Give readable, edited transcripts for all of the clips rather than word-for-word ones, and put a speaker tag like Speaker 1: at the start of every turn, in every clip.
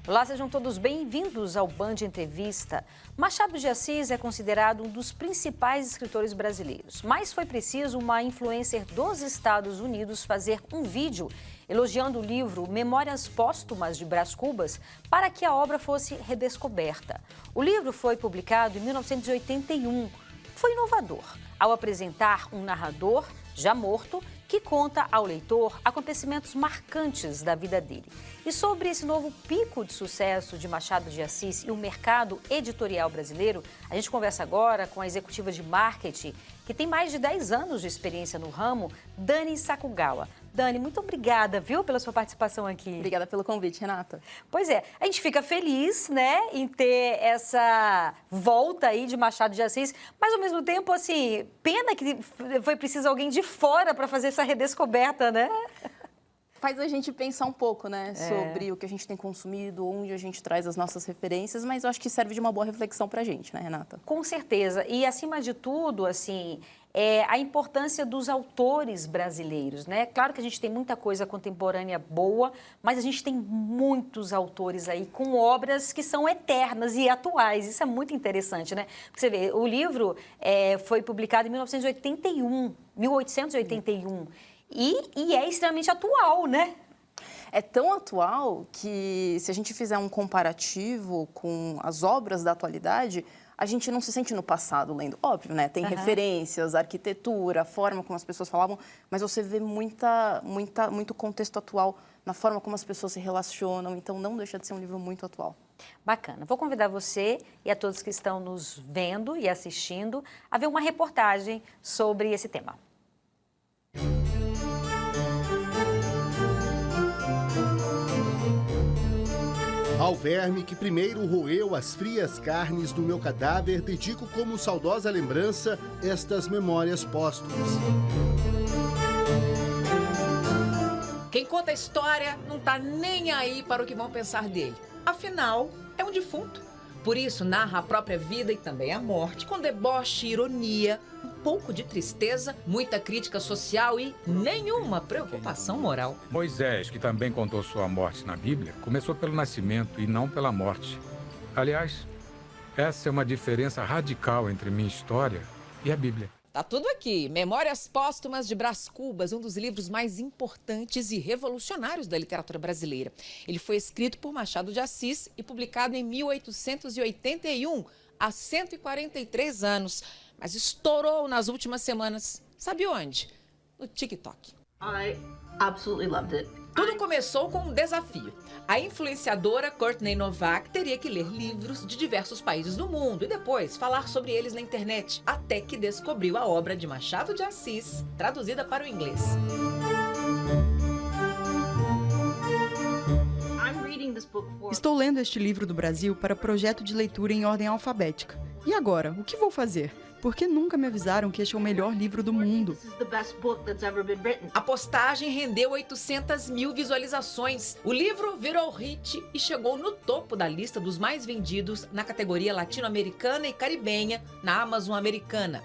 Speaker 1: Olá, sejam todos bem-vindos ao Band Entrevista. Machado de Assis é considerado um dos principais escritores brasileiros, mas foi preciso uma influencer dos Estados Unidos fazer um vídeo elogiando o livro Memórias Póstumas de Brás Cubas para que a obra fosse redescoberta. O livro foi publicado em 1981. Foi inovador ao apresentar um narrador já morto que conta ao leitor acontecimentos marcantes da vida dele. E sobre esse novo pico de sucesso de Machado de Assis e o mercado editorial brasileiro, a gente conversa agora com a executiva de marketing, que tem mais de 10 anos de experiência no ramo, Dani Sakugawa. Dani, muito obrigada, viu, pela sua participação aqui.
Speaker 2: Obrigada pelo convite, Renata.
Speaker 1: Pois é, a gente fica feliz, né, em ter essa volta aí de Machado de Assis, mas ao mesmo tempo, assim, pena que foi preciso alguém de fora para fazer essa redescoberta, né?
Speaker 2: Faz a gente pensar um pouco, né, sobre o que a gente tem consumido, onde a gente traz as nossas referências, mas eu acho que serve de uma boa reflexão pra gente, né, Renata?
Speaker 1: Com certeza. E, acima de tudo, assim, a importância dos autores brasileiros, né? Claro que a gente tem muita coisa contemporânea boa, mas a gente tem muitos autores aí com obras que são eternas e atuais. Isso é muito interessante, né? Porque você vê, o livro foi publicado em 1881. E é extremamente atual, né?
Speaker 2: É tão atual que, se a gente fizer um comparativo com as obras da atualidade, a gente não se sente no passado lendo. Óbvio, né? Tem referências, arquitetura, a forma como as pessoas falavam, mas você vê muito contexto atual na forma como as pessoas se relacionam, então não deixa de ser um livro muito atual.
Speaker 1: Bacana. Vou convidar você e a todos que estão nos vendo e assistindo a ver uma reportagem sobre esse tema.
Speaker 3: Ao verme que primeiro roeu as frias carnes do meu cadáver, dedico como saudosa lembrança estas memórias póstumas.
Speaker 4: Quem conta a história não tá nem aí para o que vão pensar dele. Afinal, é um defunto. Por isso, narra a própria vida e também a morte, com deboche, ironia, um pouco de tristeza, muita crítica social e nenhuma preocupação moral.
Speaker 5: Moisés, que também contou sua morte na Bíblia, começou pelo nascimento e não pela morte. Aliás, essa é uma diferença radical entre minha história e a Bíblia.
Speaker 4: Tá tudo aqui. Memórias Póstumas de Brás Cubas, um dos livros mais importantes e revolucionários da literatura brasileira. Ele foi escrito por Machado de Assis e publicado em 1881, há 143 anos. Mas estourou nas últimas semanas. Sabe onde? No TikTok.
Speaker 6: I absolutely loved it.
Speaker 4: Tudo começou com um desafio. A influenciadora Courtney Novak teria que ler livros de diversos países do mundo e depois falar sobre eles na internet, até que descobriu a obra de Machado de Assis, traduzida para o inglês.
Speaker 7: Estou lendo este livro do Brasil para projeto de leitura em ordem alfabética. E agora, o que vou fazer? Porque nunca me avisaram que este é o melhor livro do mundo.
Speaker 4: A postagem rendeu 800 mil visualizações. O livro virou hit e chegou no topo da lista dos mais vendidos na categoria latino-americana e caribenha na Amazon americana.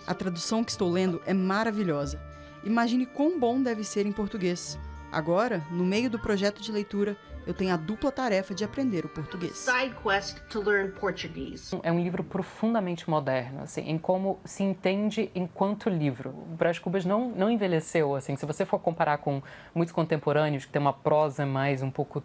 Speaker 7: A tradução que estou lendo é maravilhosa. Imagine quão bom deve ser em português. Agora, no meio do projeto de leitura, eu tenho a dupla tarefa de aprender o português.
Speaker 6: Side quest to learn Portuguese.
Speaker 8: É um livro profundamente moderno, assim, em como se entende enquanto livro. O Brás Cubas não envelheceu, assim, se você for comparar com muitos contemporâneos que tem uma prosa mais um pouco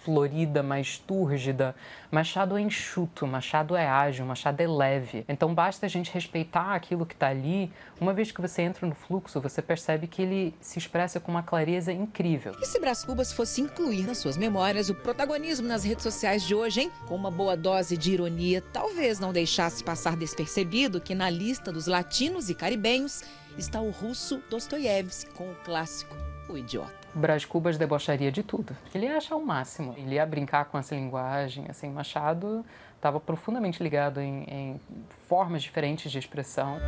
Speaker 8: florida, mais túrgida, Machado é enxuto, Machado é ágil, Machado é leve. Então basta a gente respeitar aquilo que está ali. Uma vez que você entra no fluxo, você percebe que ele se expressa com uma clareza incrível.
Speaker 4: E se Brás Cubas fosse incluir nas suas memórias o protagonismo nas redes sociais de hoje, hein? Com uma boa dose de ironia, talvez não deixasse passar despercebido que na lista dos latinos e caribenhos está o russo Dostoiévski com o clássico O Idiota.
Speaker 8: Brás Cubas debocharia de tudo. Ele ia achar o máximo. Ele ia brincar com essa linguagem. Assim, Machado estava profundamente ligado em formas diferentes de expressão.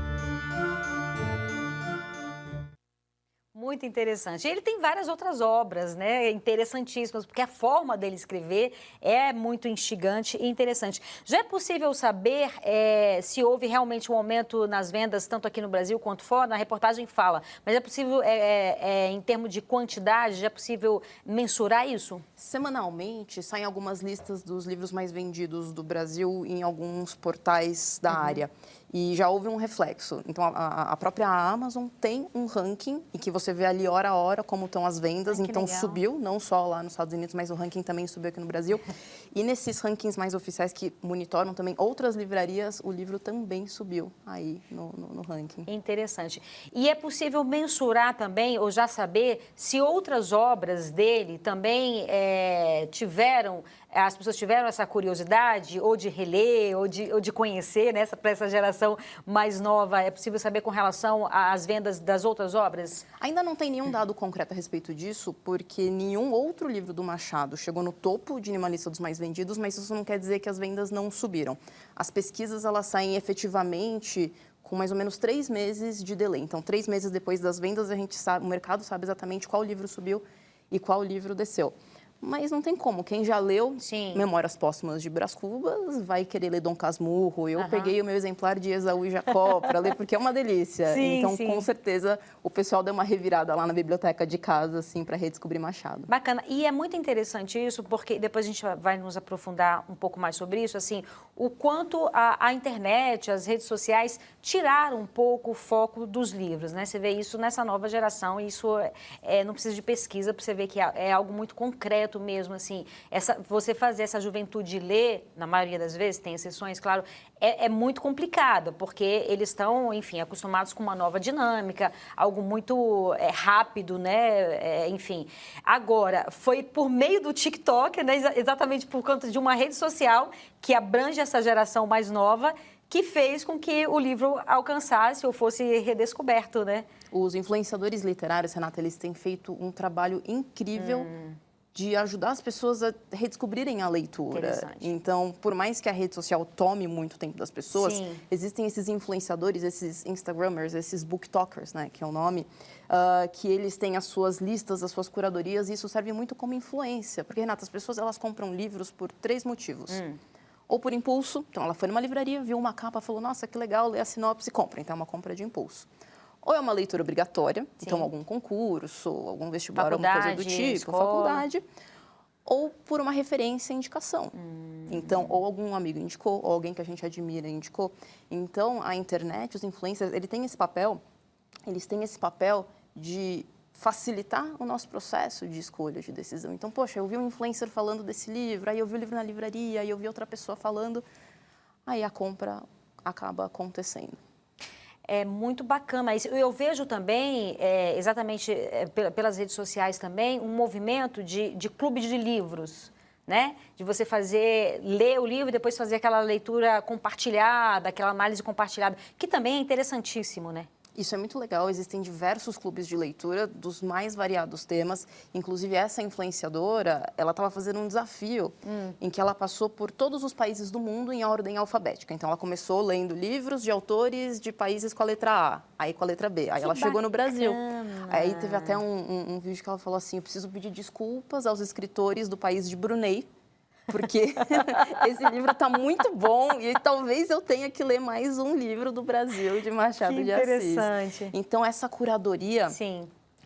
Speaker 1: muito interessante. Ele tem várias outras obras, né, interessantíssimas, porque a forma dele escrever é muito instigante e interessante. Já é possível saber se houve realmente um aumento nas vendas, tanto aqui no Brasil quanto fora? Na reportagem fala, mas é possível, em termos de quantidade, já é possível mensurar isso?
Speaker 2: Semanalmente, saem algumas listas dos livros mais vendidos do Brasil em alguns portais da área. E já houve um reflexo. Então, a própria Amazon tem um ranking em que você vê ali hora a hora como estão as vendas. Então,
Speaker 1: legal.
Speaker 2: Subiu, não só lá nos Estados Unidos, mas o ranking também subiu aqui no Brasil. E nesses rankings mais oficiais que monitoram também outras livrarias, o livro também subiu aí no ranking.
Speaker 1: Interessante. E é possível mensurar também, ou já saber, se outras obras dele também as pessoas tiveram essa curiosidade, ou de reler, ou de conhecer, né, para essa geração mais nova? É possível saber com relação às vendas das outras obras?
Speaker 2: Ainda não tem nenhum dado concreto a respeito disso, porque nenhum outro livro do Machado chegou no topo de nenhuma lista dos mais vendidos, mas isso não quer dizer que as vendas não subiram. As pesquisas, elas saem efetivamente com mais ou menos 3 meses de delay. Então, 3 meses depois das vendas, a gente sabe, o mercado sabe exatamente qual livro subiu e qual livro desceu. Mas não tem como. Quem já leu Memórias Póstumas de Brás Cubas vai querer ler Dom Casmurro. Eu peguei o meu exemplar de Esaú e Jacó para ler, porque é uma delícia. Então, com certeza, o pessoal deu uma revirada lá na biblioteca de casa, assim, para redescobrir Machado.
Speaker 1: Bacana. E é muito interessante isso, porque depois a gente vai nos aprofundar um pouco mais sobre isso, assim, o quanto a internet, as redes sociais tiraram um pouco o foco dos livros, né? Você vê isso nessa nova geração, e isso não precisa de pesquisa para você ver que é algo muito concreto mesmo, assim, você fazer essa juventude ler, na maioria das vezes, tem exceções, claro, é muito complicado, porque eles estão, enfim, acostumados com uma nova dinâmica, algo muito rápido, né, enfim. Agora, foi por meio do TikTok, né, exatamente por conta de uma rede social que abrange essa geração mais nova, que fez com que o livro alcançasse ou fosse redescoberto, né?
Speaker 2: Os influenciadores literários, Renata, eles têm feito um trabalho incrível de ajudar as pessoas a redescobrirem a leitura. Então, por mais que a rede social tome muito tempo das pessoas, existem esses influenciadores, esses Instagrammers, esses booktokers, né, que é o nome, que eles têm as suas listas, as suas curadorias, e isso serve muito como influência. Porque, Renata, as pessoas elas compram livros por 3 motivos. Ou por impulso, então ela foi numa livraria, viu uma capa, falou, nossa, que legal, lê a sinopse e compra. Então, é uma compra de impulso. Ou é uma leitura obrigatória, então algum concurso, algum vestibular, alguma coisa do tipo, faculdade, ou por uma referência e indicação. Então, ou algum amigo indicou, ou alguém que a gente admira indicou. Então, a internet, os influencers, eles têm esse papel de facilitar o nosso processo de escolha, de decisão. Então, poxa, eu vi um influencer falando desse livro, aí eu vi o livro na livraria, aí eu vi outra pessoa falando, aí a compra acaba acontecendo.
Speaker 1: É muito bacana isso. Eu vejo também, exatamente pelas redes sociais também, um movimento de clube de livros, né? De você ler o livro e depois fazer aquela leitura compartilhada, aquela análise compartilhada, que também é interessantíssimo, né?
Speaker 2: Isso é muito legal, existem diversos clubes de leitura dos mais variados temas, inclusive essa influenciadora, ela estava fazendo um desafio em que ela passou por todos os países do mundo em ordem alfabética. Então, ela começou lendo livros de autores de países com a letra A, aí com a letra B, aí ela chegou no Brasil. Aí teve até um vídeo que ela falou assim, eu preciso pedir desculpas aos escritores do país de Brunei, porque esse livro está muito bom e talvez eu tenha que ler mais um livro do Brasil de Machado de Assis.
Speaker 1: Interessante.
Speaker 2: Então, essa curadoria,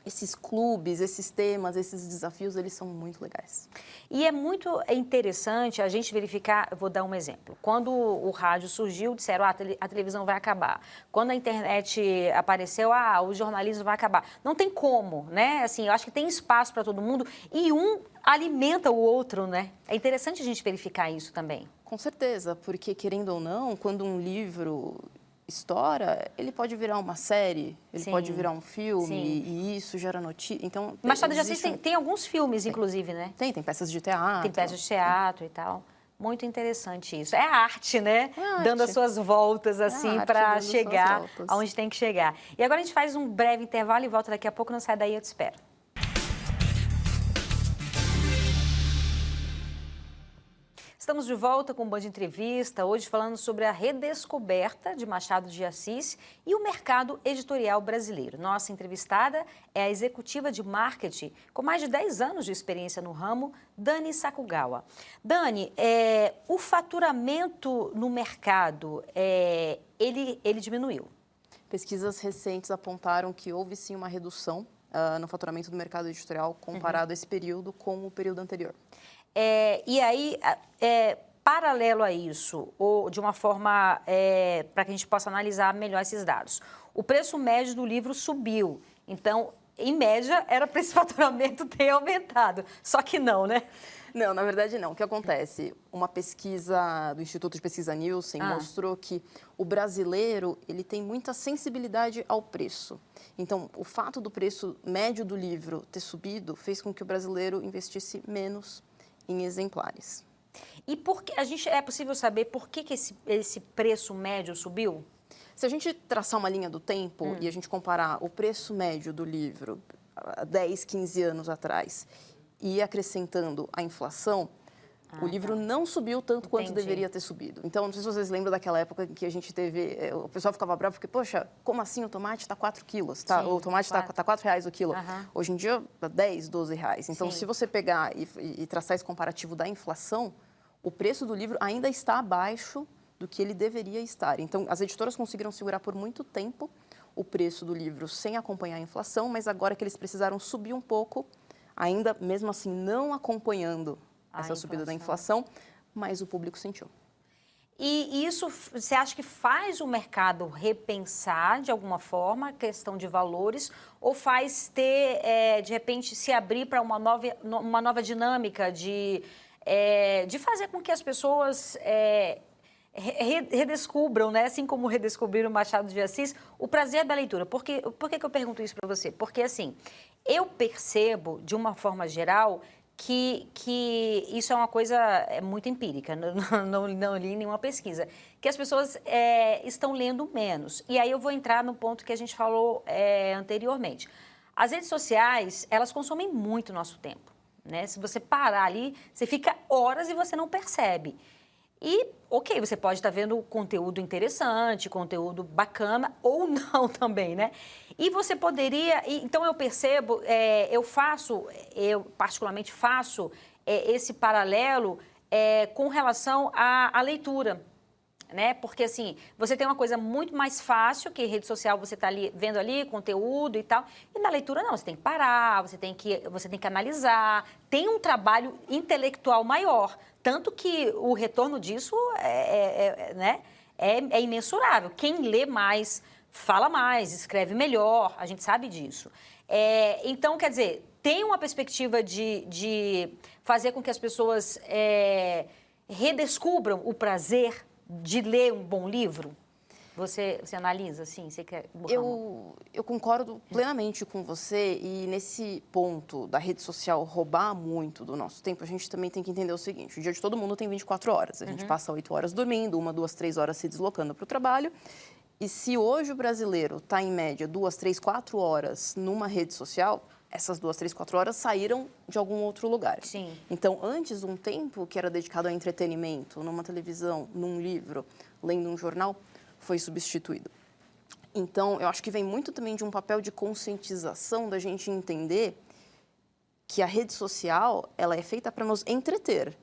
Speaker 2: esses clubes, esses temas, esses desafios, eles são muito legais.
Speaker 1: E é muito interessante a gente verificar, eu vou dar um exemplo. Quando o rádio surgiu, disseram, a televisão vai acabar. Quando a internet apareceu, o jornalismo vai acabar. Não tem como, né? Assim, eu acho que tem espaço para todo mundo e um alimenta o outro, né? É interessante a gente verificar isso também.
Speaker 2: Com certeza, porque, querendo ou não, quando um livro estoura, ele pode virar uma série, ele pode virar um filme, e isso gera notícia. Então,
Speaker 1: Machado de Assis tem alguns filmes, inclusive, né?
Speaker 2: Tem peças de teatro.
Speaker 1: Tem peças de teatro e tal. Muito interessante isso. É a arte, né? Dando as suas voltas, assim, para chegar aonde tem que chegar. E agora a gente faz um breve intervalo e volta daqui a pouco. Não sai daí, eu te espero. Estamos de volta com o Band Entrevista, hoje falando sobre a redescoberta de Machado de Assis e o mercado editorial brasileiro. Nossa entrevistada é a executiva de marketing com mais de 10 anos de experiência no ramo, Dani Sakugawa. Dani, o faturamento no mercado, ele diminuiu?
Speaker 2: Pesquisas recentes apontaram que houve sim uma redução no faturamento do mercado editorial comparado a esse período com o período anterior.
Speaker 1: E aí, paralelo a isso, ou de uma forma para que a gente possa analisar melhor esses dados, o preço médio do livro subiu. Então, em média, era para esse faturamento ter aumentado. Só que não, né?
Speaker 2: Não, na verdade não. O que acontece? Uma pesquisa do Instituto de Pesquisa Nielsen mostrou que o brasileiro ele tem muita sensibilidade ao preço. Então, o fato do preço médio do livro ter subido fez com que o brasileiro investisse menos em exemplares.
Speaker 1: E por que, é possível saber por que esse preço médio subiu?
Speaker 2: Se a gente traçar uma linha do tempo e a gente comparar o preço médio do livro há 10, 15 anos atrás e ir acrescentando a inflação, o livro não subiu tanto quanto deveria ter subido. Então, não sei se vocês lembram daquela época em que a gente teve... O pessoal ficava bravo porque, poxa, como assim o tomate está 4 quilos? Tá? O tomate está R$4 o quilo. Hoje em dia, está 10, 12 reais. Então, se você pegar e traçar esse comparativo da inflação, o preço do livro ainda está abaixo do que ele deveria estar. Então, as editoras conseguiram segurar por muito tempo o preço do livro sem acompanhar a inflação, mas agora que eles precisaram subir um pouco, ainda, mesmo assim, não acompanhando essa subida da inflação, mas o público sentiu.
Speaker 1: E isso, você acha que faz o mercado repensar, de alguma forma, a questão de valores, ou faz ter, de repente, se abrir para uma nova dinâmica de fazer com que as pessoas redescubram, né? Assim como redescobriram Machado de Assis, o prazer da leitura? Por que eu pergunto isso para você? Porque, assim, eu percebo, de uma forma geral, que isso é uma coisa muito empírica, não li nenhuma pesquisa, que as pessoas estão lendo menos. E aí eu vou entrar no ponto que a gente falou anteriormente. As redes sociais, elas consomem muito nosso tempo, né? Se você parar ali, você fica horas e você não percebe. E, ok, você pode estar vendo conteúdo interessante, conteúdo bacana, ou não também, né? E você poderia... Então, eu percebo, eu particularmente faço esse paralelo com relação à leitura, né? Porque, assim, você tem uma coisa muito mais fácil, que rede social você está ali vendo ali, conteúdo e tal, e na leitura não, você tem que parar, você tem que analisar, tem um trabalho intelectual maior, tanto que o retorno disso é imensurável. Quem lê mais, fala mais, escreve melhor, a gente sabe disso. Então, quer dizer, tem uma perspectiva de fazer com que as pessoas redescubram o prazer de ler um bom livro? Você analisa, assim? Você quer...
Speaker 2: Eu concordo plenamente com você e nesse ponto da rede social roubar muito do nosso tempo, a gente também tem que entender o seguinte, o dia de todo mundo tem 24 horas, a gente passa 8 horas dormindo, 1, 2, 3 horas se deslocando para o trabalho, e se hoje o brasileiro está em média 2, 3, 4 horas numa rede social, essas 2, 3, 4 horas saíram de algum outro lugar.
Speaker 1: Sim.
Speaker 2: Então, antes, um tempo que era dedicado ao entretenimento, numa televisão, num livro, lendo um jornal, foi substituído. Então, eu acho que vem muito também de um papel de conscientização da gente entender que a rede social, ela é feita para nos entreter.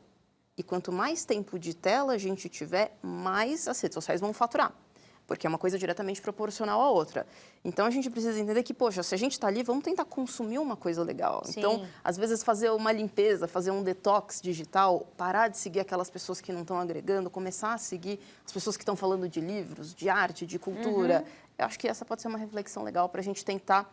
Speaker 2: E quanto mais tempo de tela a gente tiver, mais as redes sociais vão faturar. Porque é uma coisa diretamente proporcional à outra. Então, a gente precisa entender que, poxa, se a gente está ali, vamos tentar consumir uma coisa legal.
Speaker 1: Sim.
Speaker 2: Então, às vezes, fazer uma limpeza, fazer um detox digital, parar de seguir aquelas pessoas que não estão agregando, começar a seguir as pessoas que estão falando de livros, de arte, de cultura. Eu acho que essa pode ser uma reflexão legal para a gente tentar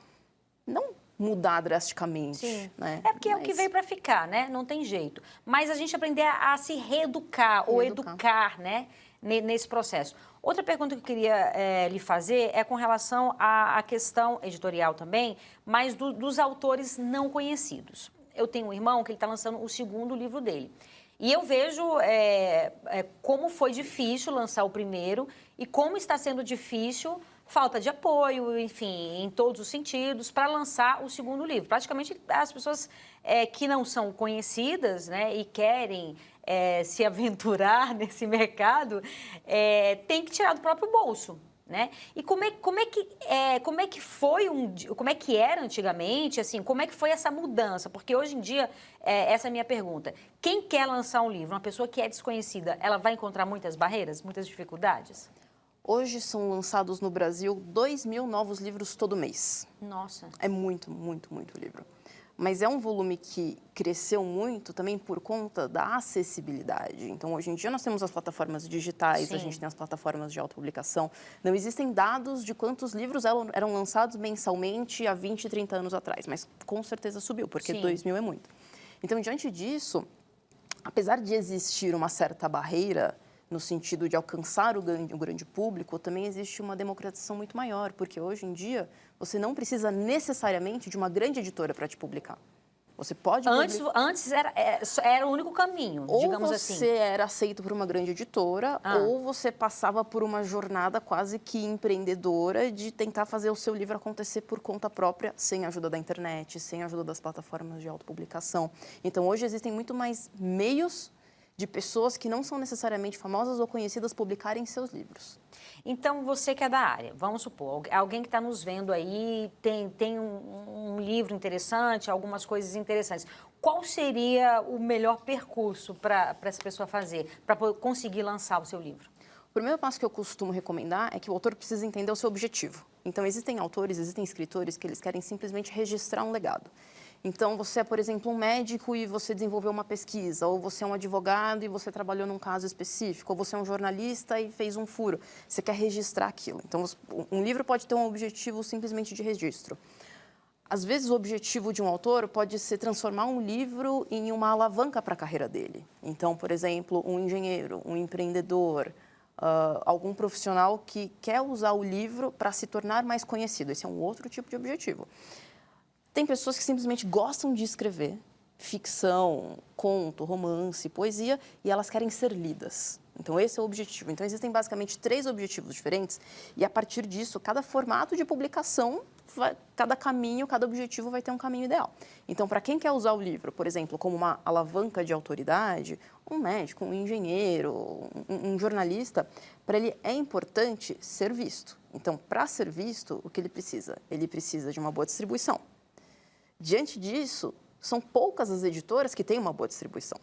Speaker 2: não mudar drasticamente.
Speaker 1: Sim.
Speaker 2: Né?
Speaker 1: É porque é o que veio para ficar, né? Não tem jeito. Mas a gente aprender a se reeducar ou educar, né? Nesse processo. Outra pergunta que eu queria lhe fazer é com relação à questão editorial também, mas dos autores não conhecidos. Eu tenho um irmão que ele está lançando o 2º livro dele. E eu vejo como foi difícil lançar o primeiro e como está sendo difícil falta de apoio, enfim, em todos os sentidos, para lançar o segundo livro. Praticamente, as pessoas que não são conhecidas, né, e querem se aventurar nesse mercado, têm que tirar do próprio bolso. Né? E como é que era antigamente, assim, como é que foi essa mudança? Porque hoje em dia, essa é a minha pergunta. Quem quer lançar um livro, uma pessoa que é desconhecida, ela vai encontrar muitas barreiras, muitas dificuldades?
Speaker 2: Hoje são lançados no Brasil 2.000 novos livros todo mês.
Speaker 1: Nossa.
Speaker 2: É muito, muito, muito livro. Mas é um volume que cresceu muito também por conta da acessibilidade. Então, hoje em dia, nós temos as plataformas digitais,
Speaker 1: Sim.
Speaker 2: a gente tem as plataformas de autopublicação. Não existem dados de quantos livros eram lançados mensalmente há 20, 30 anos atrás, mas com certeza subiu, porque 2.000 é muito. Então, diante disso, apesar de existir uma certa barreira no sentido de alcançar o grande público, também existe uma democratização muito maior, porque hoje em dia você não precisa necessariamente de uma grande editora para te publicar. Você pode
Speaker 1: Antes era o único caminho, digamos assim.
Speaker 2: Ou você era aceito por uma grande editora, ou você passava por uma jornada quase que empreendedora de tentar fazer o seu livro acontecer por conta própria, sem a ajuda da internet, sem a ajuda das plataformas de autopublicação. Então, hoje existem muito mais meios de pessoas que não são necessariamente famosas ou conhecidas publicarem seus livros.
Speaker 1: Então, você que é da área, vamos supor, alguém que está nos vendo aí tem um livro interessante, algumas coisas interessantes. Qual seria o melhor percurso para essa pessoa fazer, para conseguir lançar o seu livro?
Speaker 2: O primeiro passo que eu costumo recomendar é que o autor precisa entender o seu objetivo. Então, existem autores, existem escritores que eles querem simplesmente registrar um legado. Então, você é, por exemplo, um médico e você desenvolveu uma pesquisa, ou você é um advogado e você trabalhou num caso específico, ou você é um jornalista e fez um furo. Você quer registrar aquilo. Então, um livro pode ter um objetivo simplesmente de registro. Às vezes, o objetivo de um autor pode ser transformar um livro em uma alavanca para a carreira dele. Então, por exemplo, um engenheiro, um empreendedor, algum profissional que quer usar o livro para se tornar mais conhecido. Esse é um outro tipo de objetivo. Tem pessoas que simplesmente gostam de escrever ficção, conto, romance, poesia, e elas querem ser lidas. Então, esse é o objetivo. Então, existem basicamente 3 objetivos diferentes, e a partir disso, cada formato de publicação, cada caminho, cada objetivo vai ter um caminho ideal. Então, para quem quer usar o livro, por exemplo, como uma alavanca de autoridade, um médico, um engenheiro, um jornalista, para ele é importante ser visto. Então, para ser visto, o que ele precisa? Ele precisa de uma boa distribuição. Diante disso, são poucas as editoras que têm uma boa distribuição.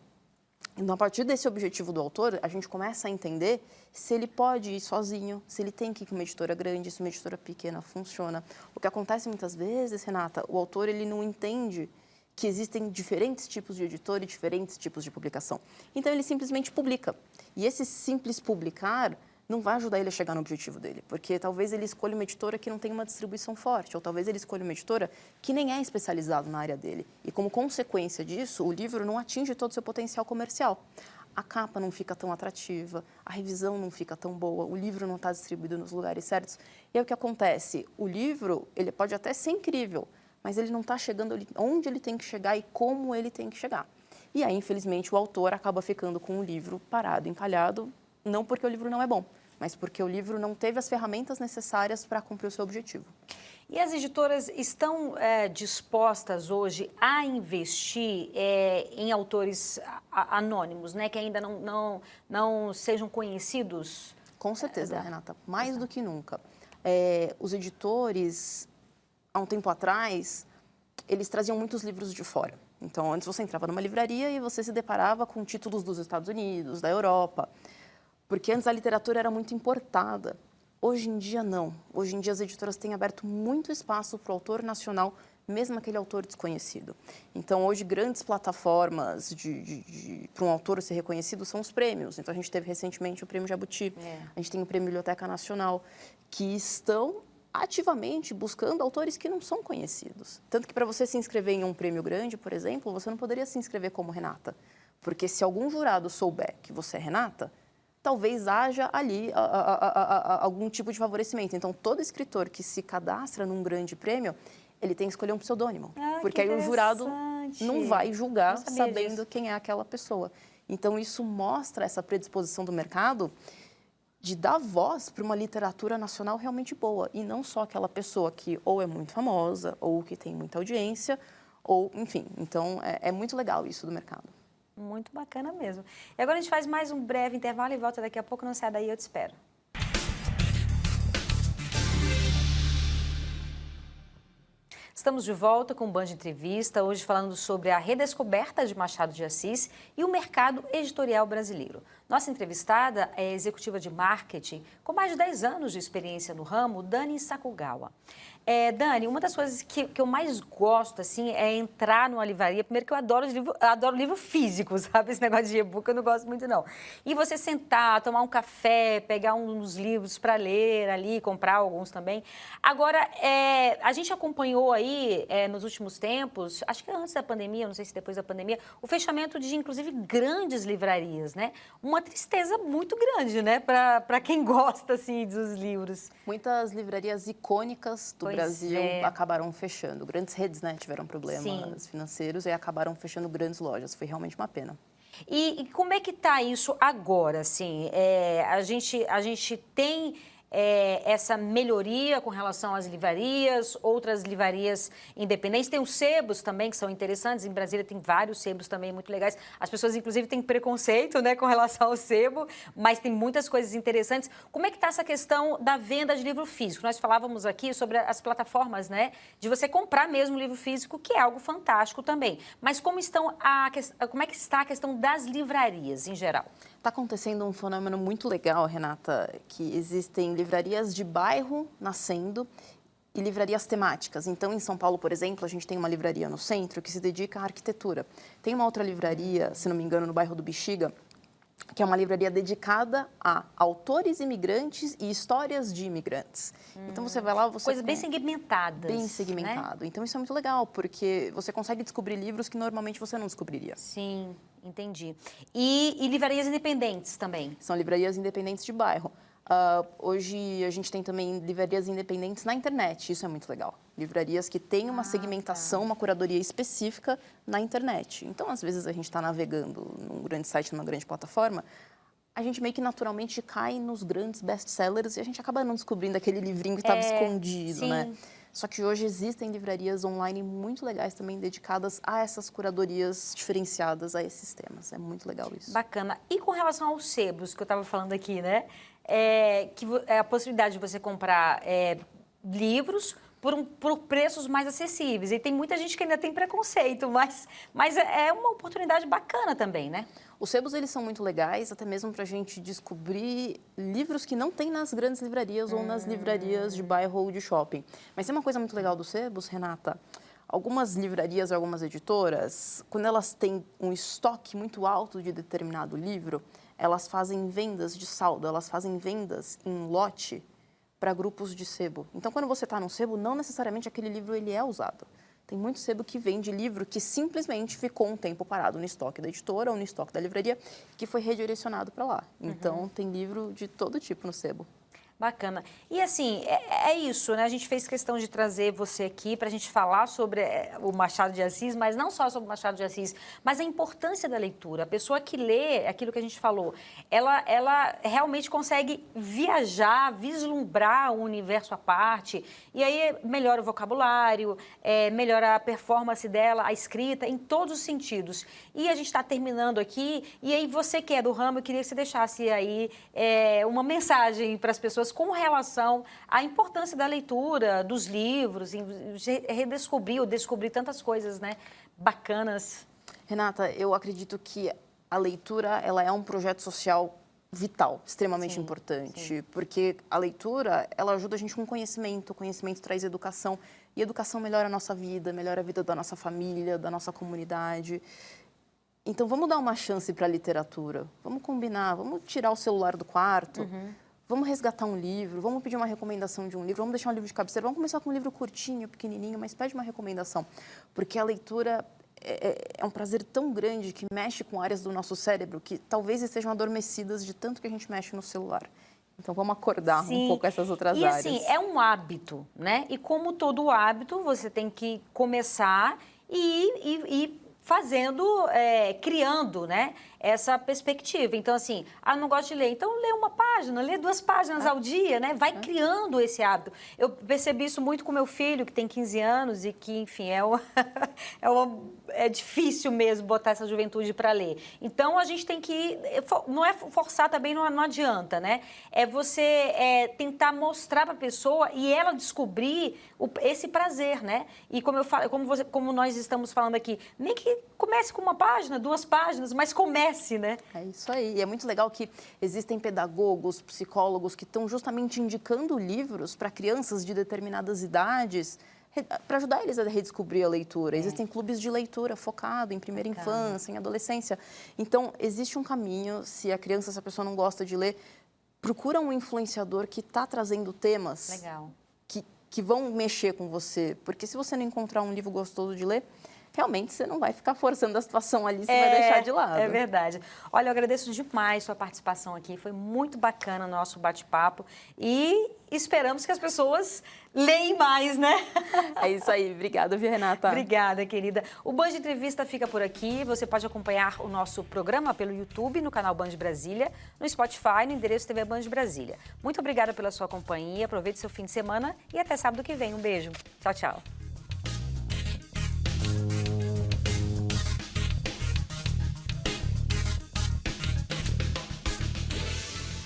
Speaker 2: Então, a partir desse objetivo do autor, a gente começa a entender se ele pode ir sozinho, se ele tem que ir com uma editora grande, se uma editora pequena funciona. O que acontece muitas vezes, Renata, o autor ele não entende que existem diferentes tipos de editor e diferentes tipos de publicação. Então, ele simplesmente publica. E esse simples publicar não vai ajudar ele a chegar no objetivo dele, porque talvez ele escolha uma editora que não tem uma distribuição forte, ou talvez ele escolha uma editora que nem é especializada na área dele. E como consequência disso, o livro não atinge todo o seu potencial comercial. A capa não fica tão atrativa, a revisão não fica tão boa, o livro não está distribuído nos lugares certos. E aí o que acontece? O livro, ele pode até ser incrível, mas ele não está chegando onde ele tem que chegar e como ele tem que chegar. E aí, infelizmente, o autor acaba ficando com o livro parado, encalhado, não porque o livro não é bom, mas porque o livro não teve as ferramentas necessárias para cumprir o seu objetivo.
Speaker 1: E as editoras estão dispostas hoje a investir em autores anônimos, né, que ainda não sejam conhecidos?
Speaker 2: Com certeza, Renata, mais do que nunca. Os editores, há um tempo atrás, eles traziam muitos livros de fora. Então, antes você entrava numa livraria e você se deparava com títulos dos Estados Unidos, da Europa, porque antes a literatura era muito importada. Hoje em dia, não. Hoje em dia, as editoras têm aberto muito espaço para o autor nacional, mesmo aquele autor desconhecido. Então, hoje, grandes plataformas para um autor ser reconhecido são os prêmios. Então, a gente teve recentemente o Prêmio Jabuti, a gente tem o Prêmio Biblioteca Nacional, que estão ativamente buscando autores que não são conhecidos. Tanto que, para você se inscrever em um prêmio grande, por exemplo, você não poderia se inscrever como Renata. Porque se algum jurado souber que você é Renata, talvez haja ali algum tipo de favorecimento. Então, todo escritor que se cadastra num grande prêmio, ele tem que escolher um pseudônimo. Porque aí o jurado não vai julgar sabendo quem é aquela pessoa. Então, isso mostra essa predisposição do mercado de dar voz para uma literatura nacional realmente boa, e não só aquela pessoa que ou é muito famosa, ou que tem muita audiência, ou, enfim. Então, é muito legal isso do mercado.
Speaker 1: Muito bacana mesmo. E agora a gente faz mais um breve intervalo e volta daqui a pouco. Não sai daí, eu te espero. Estamos de volta com o Band Entrevista, hoje falando sobre a redescoberta de Machado de Assis e o mercado editorial brasileiro. Nossa entrevistada é a executiva de marketing com mais de 10 anos de experiência no ramo, Dani Sakugawa. Dani, uma das coisas que eu mais gosto, assim, é entrar numa livraria. Primeiro que eu adoro livro físico, sabe? Esse negócio de e-book eu não gosto muito, não. E você sentar, tomar um café, pegar uns livros para ler ali, comprar alguns também. Agora, a gente acompanhou aí, nos últimos tempos, acho que antes da pandemia, não sei se depois da pandemia, o fechamento de, inclusive, grandes livrarias, né? Uma tristeza muito grande, né? Para quem gosta, assim, dos livros.
Speaker 2: Muitas livrarias icônicas do Brasil acabaram fechando. Grandes redes, né, tiveram problemas financeiros e acabaram fechando grandes lojas. Foi realmente uma pena.
Speaker 1: E como é que está isso agora, assim? A gente tem essa melhoria com relação às livrarias, outras livrarias independentes. Tem os sebos também, que são interessantes. Em Brasília tem vários sebos também muito legais. As pessoas, inclusive, têm preconceito, né, com relação ao sebo, mas tem muitas coisas interessantes. Como é que está essa questão da venda de livro físico? Nós falávamos aqui sobre as plataformas, né, de você comprar mesmo livro físico, que é algo fantástico também. Mas como é que está a questão das livrarias, em geral?
Speaker 2: Está acontecendo um fenômeno muito legal, Renata, que existem livrarias de bairro nascendo e livrarias temáticas. Então, em São Paulo, por exemplo, a gente tem uma livraria no centro que se dedica à arquitetura. Tem uma outra livraria, se não me engano, no bairro do Bexiga, que é uma livraria dedicada a autores imigrantes e histórias de imigrantes. Então, você vai lá...
Speaker 1: Coisas bem segmentadas.
Speaker 2: Bem segmentado. Né? Então, isso é muito legal, porque você consegue descobrir livros que normalmente você não descobriria.
Speaker 1: Sim, entendi. E livrarias independentes também?
Speaker 2: São livrarias independentes de bairro. Hoje, a gente tem também livrarias independentes na internet. Isso é muito legal. Livrarias que têm uma segmentação, uma curadoria específica na internet. Então, às vezes, a gente está navegando num grande site, numa grande plataforma, a gente meio que naturalmente cai nos grandes best-sellers e a gente acaba não descobrindo aquele livrinho que estava escondido, né? Só que hoje existem livrarias online muito legais também dedicadas a essas curadorias diferenciadas a esses temas. É muito legal isso.
Speaker 1: Bacana. E com relação aos sebos, que eu estava falando aqui, né? A possibilidade de você comprar livros por preços mais acessíveis. E tem muita gente que ainda tem preconceito, mas é uma oportunidade bacana também, né?
Speaker 2: Os sebos, eles são muito legais, até mesmo para a gente descobrir livros que não tem nas grandes livrarias ou nas livrarias de bairro ou de shopping. Mas tem uma coisa muito legal dos sebos, Renata. Algumas livrarias, algumas editoras, quando elas têm um estoque muito alto de determinado livro, elas fazem vendas de saldo, elas fazem vendas em lote para grupos de sebo. Então, quando você está num sebo, não necessariamente aquele livro ele é usado. Tem muito sebo que vende livro que simplesmente ficou um tempo parado no estoque da editora ou no estoque da livraria, que foi redirecionado para lá. Então, tem livro de todo tipo no sebo.
Speaker 1: Bacana. E assim, é isso, né? A gente fez questão de trazer você aqui para a gente falar sobre o Machado de Assis, mas não só sobre o Machado de Assis, mas a importância da leitura. A pessoa que lê aquilo que a gente falou, ela realmente consegue viajar, vislumbrar um universo à parte, e aí melhora o vocabulário, melhora a performance dela, a escrita, em todos os sentidos. E a gente está terminando aqui, e aí você que é do ramo, eu queria que você deixasse aí uma mensagem para as pessoas com relação à importância da leitura, dos livros, descobrir tantas coisas, né, bacanas.
Speaker 2: Renata, eu acredito que a leitura ela é um projeto social vital, extremamente importante, porque a leitura ela ajuda a gente com conhecimento, o conhecimento traz educação, e educação melhora a nossa vida, melhora a vida da nossa família, da nossa comunidade. Então, vamos dar uma chance para a literatura, vamos combinar, vamos tirar o celular do quarto, vamos resgatar um livro, vamos pedir uma recomendação de um livro, vamos deixar um livro de cabeceira, vamos começar com um livro curtinho, pequenininho, mas pede uma recomendação, porque a leitura é um prazer tão grande que mexe com áreas do nosso cérebro que talvez estejam adormecidas de tanto que a gente mexe no celular. Então, vamos acordar um pouco essas outras áreas.
Speaker 1: E assim, é um hábito, né? E como todo hábito, você tem que começar e fazendo, criando, né, essa perspectiva. Então, assim, não gosto de ler, então lê uma página, lê 2 páginas ao dia, né? Vai criando esse hábito. Eu percebi isso muito com meu filho, que tem 15 anos e que, enfim, é difícil mesmo botar essa juventude para ler. Então, a gente tem que... Não é forçar também, não adianta, né? É você tentar mostrar para a pessoa e ela descobrir esse prazer, né? E como nós estamos falando aqui, nem que comece com 1 página, 2 páginas, mas comece, né? É
Speaker 2: isso aí. E é muito legal que existem pedagogos, psicólogos que estão justamente indicando livros para crianças de determinadas idades, para ajudar eles a redescobrir a leitura. Existem clubes de leitura focado em primeira infância, em adolescência. Então, existe um caminho. Se a pessoa não gosta de ler, procura um influenciador que está trazendo temas que vão mexer com você. Porque se você não encontrar um livro gostoso de ler, realmente você não vai ficar forçando a situação ali, você vai deixar de lado.
Speaker 1: É verdade. Olha, eu agradeço demais sua participação aqui, foi muito bacana o nosso bate-papo e esperamos que as pessoas leem mais, né?
Speaker 2: É isso aí. Obrigada, viu, Renata?
Speaker 1: Obrigada, querida. O Band Entrevista fica por aqui. Você pode acompanhar o nosso programa pelo YouTube, no canal Band Brasília, no Spotify, no endereço TV Band Brasília. Muito obrigada pela sua companhia. Aproveite seu fim de semana e até sábado que vem. Um beijo. Tchau, tchau.